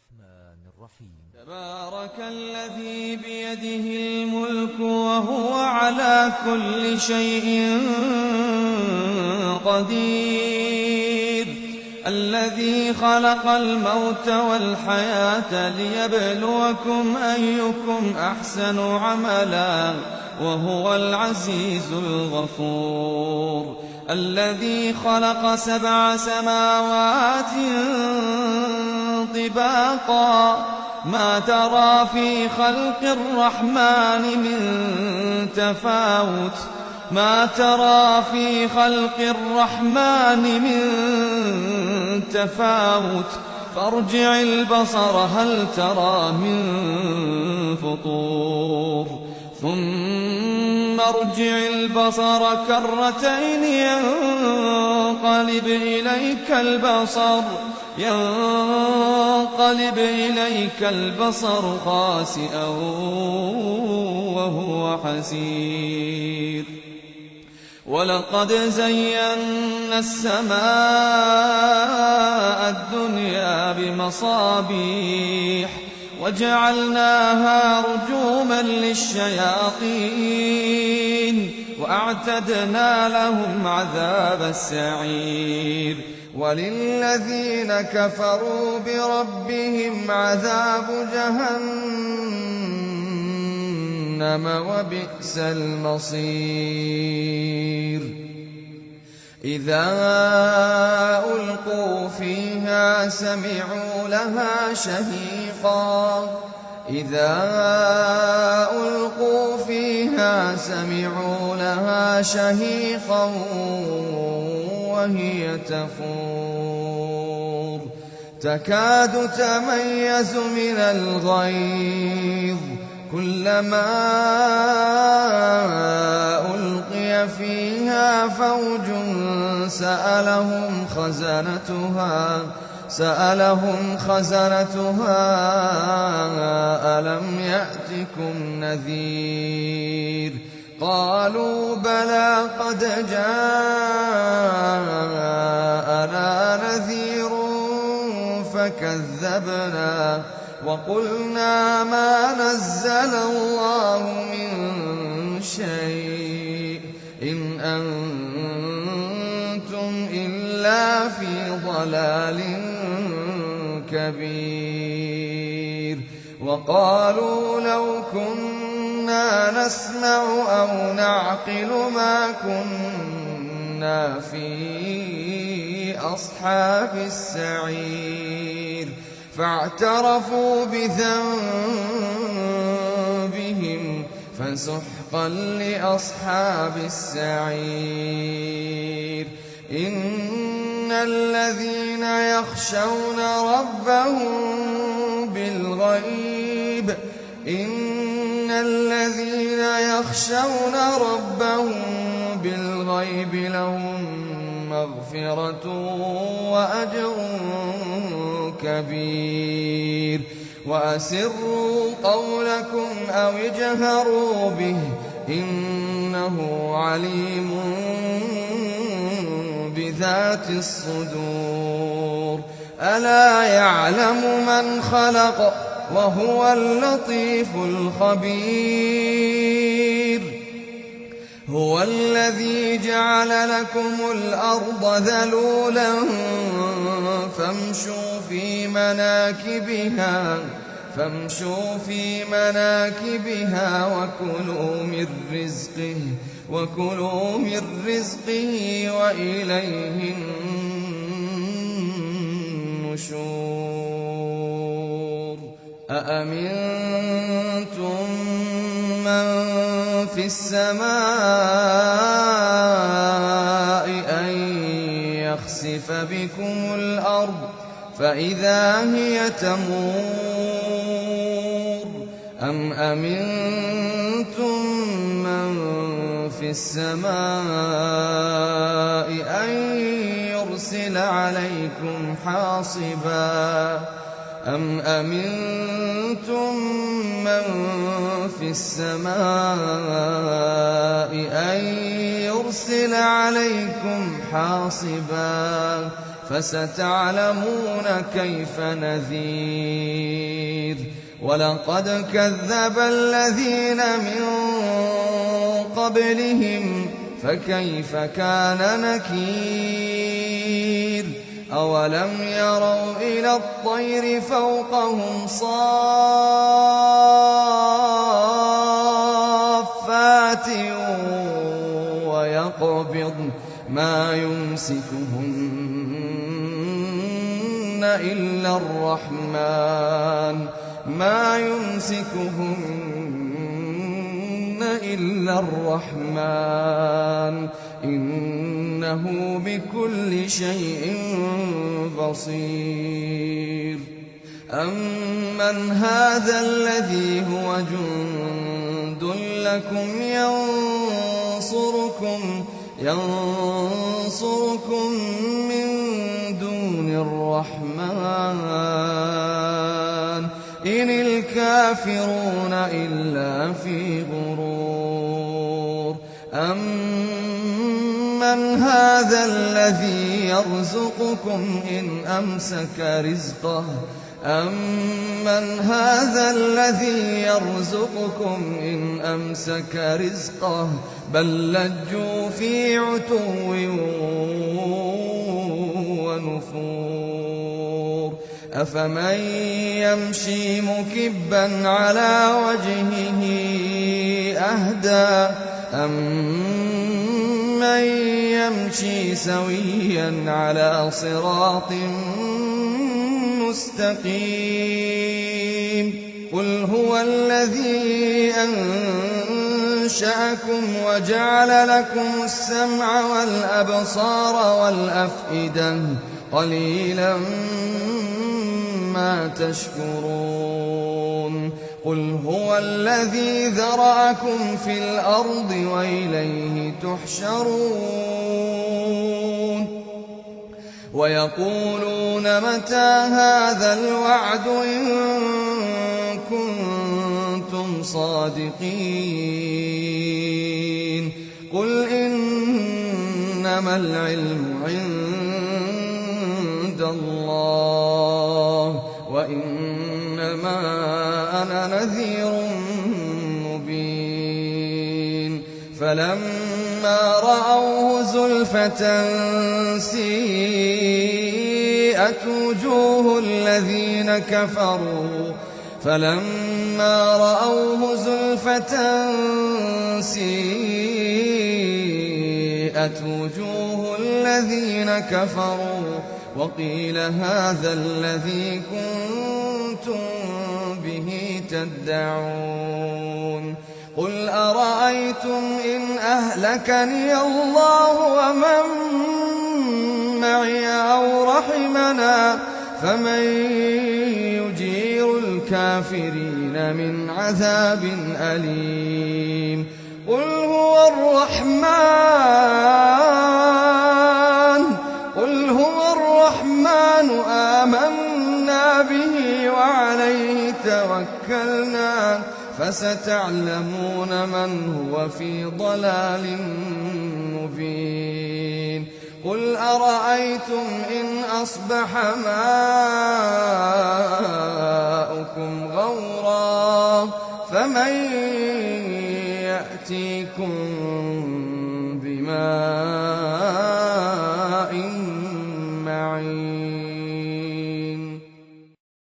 الرحمن الرحيم. تبارك الذي بيده الملك وهو على كل شيء قدير، الذي خلق الموت والحياة ليبلوكم أيكم أحسن عملا وهو العزيز الغفور، الذي خلق 7 سماوات طباقا ما ترى في خلق الرحمن من تفاوت فارجع البصر هل ترى من فطور ثم ارجع البصر كرتين ينقلب إليك البصر خاسئا وهو حسير. ولقد زينا السماء الدنيا بمصابيح وجعلناها رجوما للشياطين وأعتدنا لهم عذاب السعير. وللذين كفروا بربهم عذاب جهنم وبئس المصير. إذا ألقوا فيها سمعوا لها شهيقا وهي تفور تكاد تميز من الغيظ كلما ألقي فيها فوج سألهم خزنتها ألم يأتكم نذير قالوا بلى قد جاءنا نذير فكذبنا وقلنا ما نزل الله من شيء إن أنتم إلا في ضلال كبير. وقالوا لو كنا نسمع أو نعقل ما كنا في أصحاب السعير فاعترفوا بذنبهم فسحقا لأصحاب السعير. إن الذين يخشون ربهم بالغيب لهم مغفرة وأجر كبير. وأسروا قولكم أو اجهروا به إنه عليم بذات الصدور. ألا يعلم من خلق وهو اللطيف الخبير. هو الذي جعل لكم الأرض ذلولا فامشوا في مناكبها وكلوا من رزقه وإليه النشور. أأمنتم من في السماء أن يخسف بكم الأرض فإذا هي تمور أم أمنتم من في السماء أن يرسل عليكم حاصبا أم أمنتم من في السماء أن يرسل عليكم حاصبا فستعلمون كيف نذير ولقد كذب الذين من قبلهم فكيف كان نكير أولم يروا إلى الطير فوقهم صافات ويقبضن ما يمسكهن إلا الرحمن إنه بكل شيء بصير أمن هذا الذي هو جند لكم ينصركم من دون الرحمن إن الكافرون إلا في غرور أمن هذا الذي يرزقكم إن أمسك رزقه بل لجوا في عتو ونفور أفمن يمشي مكبا على وجهه أهدى أمن يمشي سويا على صراط مستقيم قل هو الذي أنشأكم وجعل لكم السمع والأبصار والأفئدة قليلا ما تشكرون قل هو الذي ذرأكم في الأرض وإليه تحشرون ويقولون متى هذا الوعد إن كنتم صادقين قل إنما العلم عند الله وإنما أنا نذير مبين فلما رأوه زلفة سيئت وجوه الذين كفروا وقيل هذا الذي كنتم به تدعون قل أرأيتم إن أهلكني الله ومن معي أو رحمنا فمن يجير الكافرين من عذاب أليم قل هو الرحمن آمنا به وعليه توكلنا فستعلمون من هو في ضلال مبين قل أرأيتم إن أصبح ماؤكم